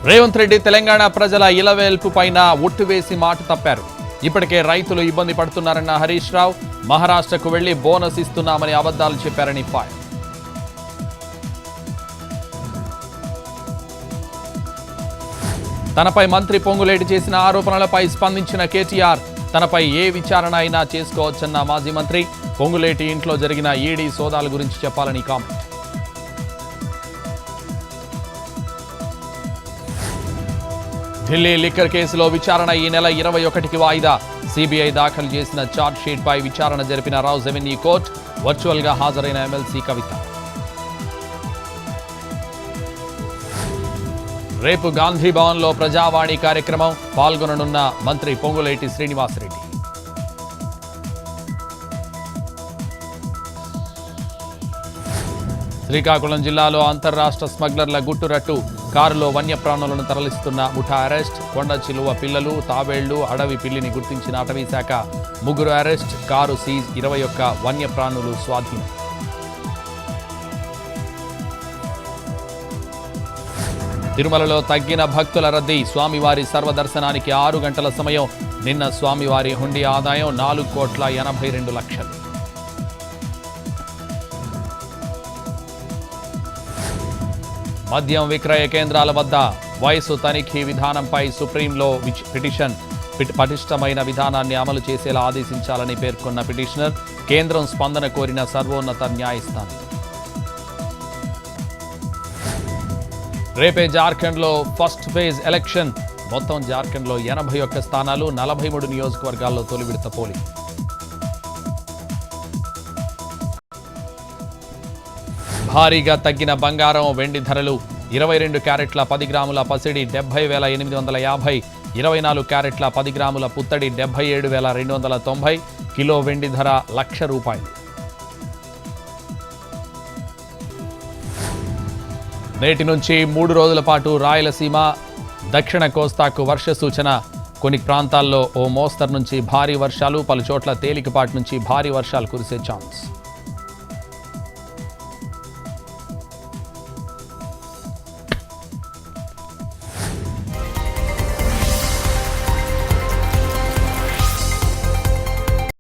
రేవంత్ రెడ్డి తెలంగాణ ప్రజల ఇలవేల్పు పైన ఒట్టు వేసి మాట తప్పారు. ఇప్పటికే రైతులు ఇబ్బంది పడుతున్నారన్న హరీష్ రావు మహారాష్ట్రకు వెళ్లి బోనస్ ఇస్తున్నామని అబద్ధాలు చెప్పారని ఫైర్. తనపై మంత్రి పొంగులేటి చేసిన ఆరోపణలపై స్పందించిన కేటీఆర్ తనపై ఏ విచారణ అయినా చేసుకోవచ్చన్న మాజీ మంత్రి. పొంగులేటి ఇంట్లో జరిగిన ఈడీ సోదాల గురించి చెప్పాలని కామెంట్. ఢిల్లీ లిక్కర్ కేసులో విచారణ ఈ నెల 21కి వాయిదా. సిబిఐ దాఖలు చేసిన ఛార్జ్ షీట్ పై విచారణ జరిపిన రౌజ్ అవెన్యూ కోర్టు. వర్చువల్ గా హాజరైన ఎమ్మెల్సీ కవిత. రేపు గాంధీ భవన్ లో ప్రజావాణి కార్యక్రమం పాల్గొననున్న మంత్రి పొంగులేటి శ్రీనివాసరెడ్డి. శ్రీకాకుళం జిల్లాలో అంతర్రాష్ట్ర స్మగ్లర్ల గుట్టురట్టు. కారులో వన్యప్రాణులను తరలిస్తున్న ముఠా అరెస్ట్. కొండ చిలువ పిల్లలు, తాబేళ్లు, అడవి పిల్లిని గుర్తించిన అటవీ శాఖ 3 అరెస్ట్. Car seize. 21 వన్యప్రాణులు స్వాధీనం. తిరుమలలో తగ్గిన భక్తుల రద్దీ. స్వామివారి సర్వదర్శనానికి 6 గంటల సమయం. నిన్న స్వామివారి హుండీ ఆదాయం 4,82,00,000. మద్యం విక్రయ కేంద్రాల వద్ద వయసు తనిఖీ విధానంపై సుప్రీంలో పిటిషన్. పటిష్టమైన విధానాన్ని అమలు చేసేలా ఆదేశించాలని పేర్కొన్న పిటిషనర్ కేంద్రం స్పందన కోరిన సర్వోన్నత న్యాయస్థానం. రేపే జార్ఖండ్లో ఫస్ట్ ఫేజ్ ఎలక్షన్. మొత్తం జార్ఖండ్లో 81 స్థానాలు, 43 నియోజకవర్గాల్లో తొలి విడత పోలింగ్. భారీగా తగ్గిన బంగారం, వెండి ధరలు. 22 క్యారెట్ల 10 గ్రాముల పసిడి 70,850. 24 క్యారెట్ల 10 గ్రాముల పుత్తడి 77,290. కిలో వెండి ధర ₹1,00,000. నేటి నుంచి 3 రోజుల పాటు రాయలసీమ, దక్షిణ కోస్తాకు వర్ష సూచన. కొన్ని ప్రాంతాల్లో ఓ మోస్తరు నుంచి భారీ వర్షాలు, పలు చోట్ల తేలికపాటి నుంచి భారీ వర్షాలు కురిసే ఛాన్స్.